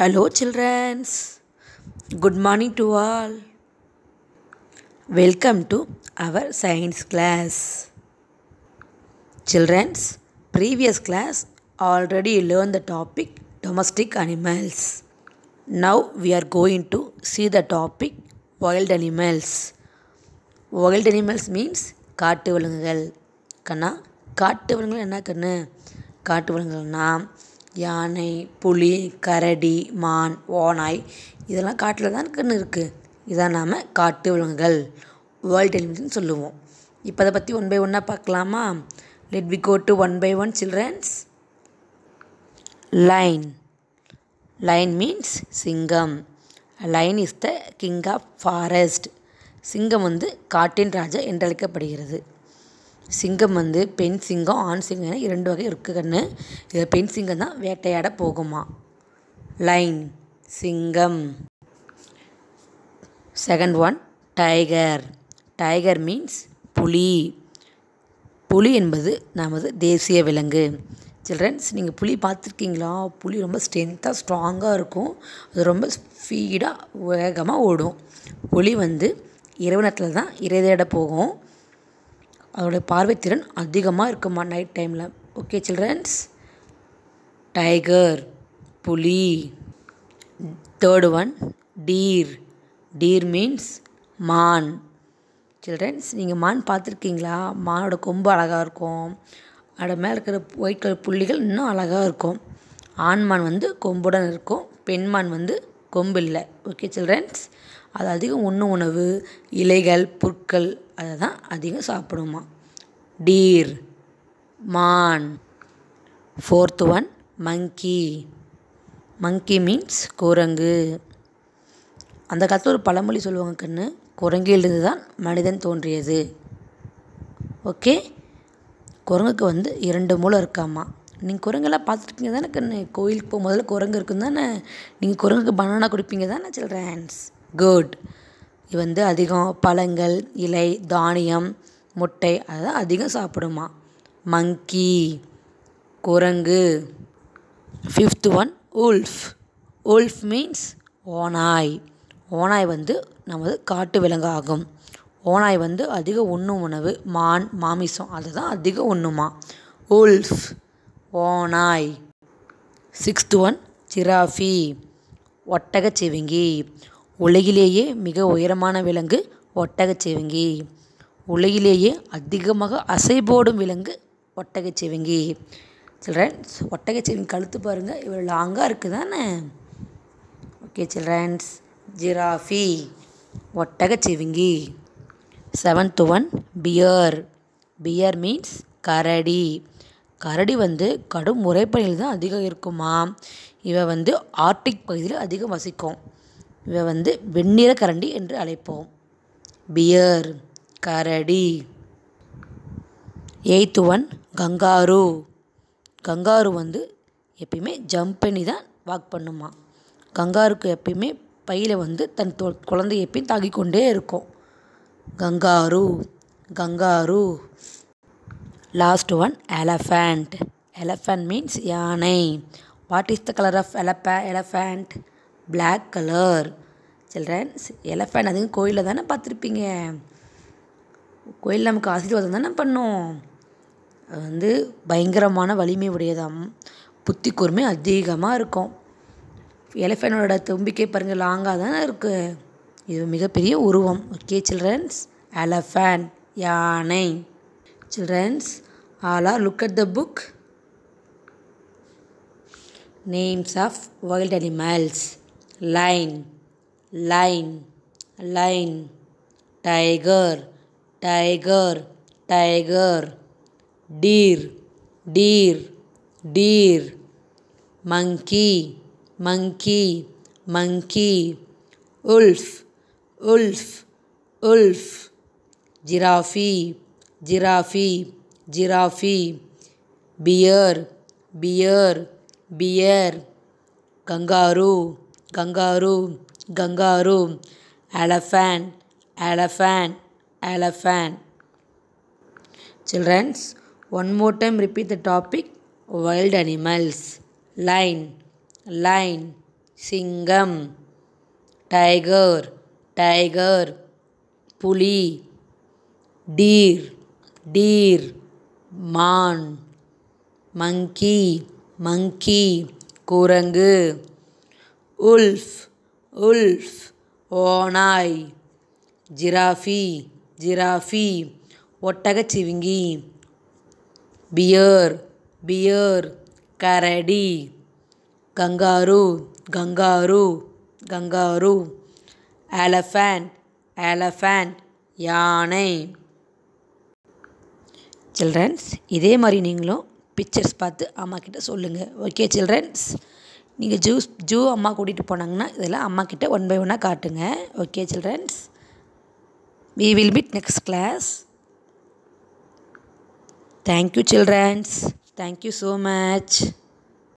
Hello, childrens. Good morning to all. Welcome to our science class. Childrens, previous class already learned the topic domestic animals. Now we are going to see the topic wild animals. Wild animals means காட்டு விலங்குகள். கண்ணா காட்டு விலங்குகள் என்ன கண்ணு? காட்டு விலங்குகள்னா யானை, புலி, கரடி, மான், ஓநாய் இதெல்லாம் காட்டில் தான் கண்ணு இருக்குது. இதான் நாம் காட்டு விலங்குகள் வேர்ல்ட் அனிமல்ஸ்னு சொல்லுவோம். இப்போ அதை பற்றி ஒன் பை ஒன்னாக பார்க்கலாமா? Let we go to one by one childrens. Lion. Lion means சிங்கம். Lion is the king of forest. சிங்கம் காட்டின் ராஜா என்றழைக்கப்படுகிறது. சிங்கம் பெண் சிங்கம், ஆண் சிங்கம் என 2 வகை இருக்குது கண்ணு. இதில் பெண் சிங்கம் தான் வேட்டையாட போகுமா. லைன் சிங்கம். Second one tiger. Tiger means புலி. புலி என்பது நமது தேசிய விலங்கு. சில்ட்ரன்ஸ், நீங்கள் புலி பார்த்துருக்கீங்களா? புலி ரொம்ப ஸ்ட்ரென்த்தாக ஸ்ட்ராங்காக இருக்கும். அது ரொம்ப ஸ்பீடாக வேகமாக ஓடும். புலி இரவு நேரத்தில் தான் இரை தேட போகும். அதோடைய பார்வைத்திறன் அதிகமாக இருக்குமா நைட் டைமில். Okay childrens. டைகர் புலி. Third one deer. Deer means மான். சில்ட்ரன்ஸ், நீங்கள் மான் பார்த்துருக்கீங்களா? மானோட கொம்பு அழகாக இருக்கும். அதோட மேலே இருக்கிற ஒயிட் கலர் புள்ளிகள் இன்னும் அழகாக இருக்கும். ஆண்மான் கொம்புடன் இருக்கும். பெண்மான் கொம்பு இல்லை. Okay childrens. அது அதிகம் உண்ணும் உணவு இலைகள், புற்கள் அதை தான் அதிகம் சாப்பிடுமா. டீர் மான். ஃபோர்த் ஒன் மங்கி. மங்கி மீன்ஸ் குரங்கு. அந்த காலத்தில் ஒரு பழமொழி சொல்லுவாங்க கண்ணு, குரங்கிலிருந்து தான் மனிதன் தோன்றியது. ஓகே. குரங்குக்கு 2 மூளை இருக்காமா. நீங்கள் குரங்கெல்லாம் பார்த்துருக்கீங்க தானே கண்ணு? கோயிலுக்கு போக முதல்ல குரங்கு இருக்குன்னு தானே. நீங்கள் குரங்குக்கு பனானா கொடுப்பீங்க தானே சில்ட்ரன்ஸ்? குட். இது அதிகம் பழங்கள், இலை, தானியம், முட்டை அதுதான் அதிகம் சாப்பிடுமா. மங்கி குரங்கு. Fifth one wolf. Wolf means ஓநாய். ஓநாய் நமது காட்டு விலங்கு ஆகும். ஓநாய் அதிக உண்ணும் உணவு மான், மாமிசம் அதுதான் அதிகம் உண்ணுமா. உல்ஃப் ஓநாய். Sixth one giraffe. ஒட்டகச்சிவிங்கி. உலகிலேயே மிக உயரமான விலங்கு ஒட்டகச்சிவிங்கி. உலகிலேயே அதிகமாக அசைபோடும் விலங்கு ஒட்டகச்சிவிங்கி. சில்ட்ரன்ஸ், ஒட்டகச்சிவிங்கி கழுத்து பாருங்கள், இவ்வளோ லாங்காக இருக்குது தானே. Okay childrens. ஜிராஃபி ஒட்டகச்சிவிங்கி. Seventh one bear. Bear means கரடி. கரடி கடும் உரைப்பனில் தான் அதிகம் இருக்குமா. இவ ஆர்டிக் பகுதியில் அதிகம் வசிக்கும். இவ வெண்ணிற கரண்டி என்று அழைப்போம். பியர் கரடி. Eighth one kangaroo. கங்காரு எப்பயுமே ஜம்ப் பண்ணி தான் வாக் பண்ணுமா. கங்காருக்கு எப்பயுமே பையில் தன் குழந்தைய எப்பயும் தாங்கி கொண்டே இருக்கும். Kangaroo kangaroo. Last one elephant. Elephant means யானை. What is the colour of elephant? Black colour. Childrens, elephant அதிகம் கோயிலில் தானே பார்த்துருப்பீங்க. கோயில் நமக்கு ஆசீர்வாதம் தானே பண்ணும். அது பயங்கரமான வலிமை உடையதாம். புத்தி கூர்மை அதிகமாக இருக்கும். எலஃபண்டோட தும்பிக்கை பாருங்கள், லாங்காக தானே இருக்குது. இது மிகப்பெரிய உருவம். Okay childrens. எலஃபண்ட் யானை. Childrens, all are look at the book. Names of wild animals. Lion. Lion. Lion. Tiger. Tiger. Tiger. Deer. Deer. Deer. Monkey. Monkey. Monkey. Wolf. Wolf. Wolf. Giraffe. Giraffe. Giraffe. Bear. Bear. Bear. Kangaroo. Kangaroo. Kangaroo. Elephant. Elephant. Elephant. Children, one more time repeat the topic. Wild animals. Lion. Lion. சிங்கம். Tiger tiger. புலி. Deer deer. மான். Monkey monkey. குரங்கு. Wolf wolf. ஓநாய். Giraffe giraffe. ஒட்டகச்சிவிங்கி. Bear bear. கரடி. Kangaroo kangaroo kangaroo. Elephant elephant. யானை. Childrens, இதே மாதிரி நீங்களும் பிக்சர்ஸ் பார்த்து அம்மாக்கிட்ட சொல்லுங்கள். ஓகே சில்ட்ரன்ஸ், நீங்கள் ஜூ அம்மா கூட்டிகிட்டு போனாங்கன்னா இதெல்லாம் அம்மாக்கிட்ட ஒன் பை ஒன்னாக காட்டுங்க. Okay childrens, we will meet next class. Thank you childrens. Thank you so much.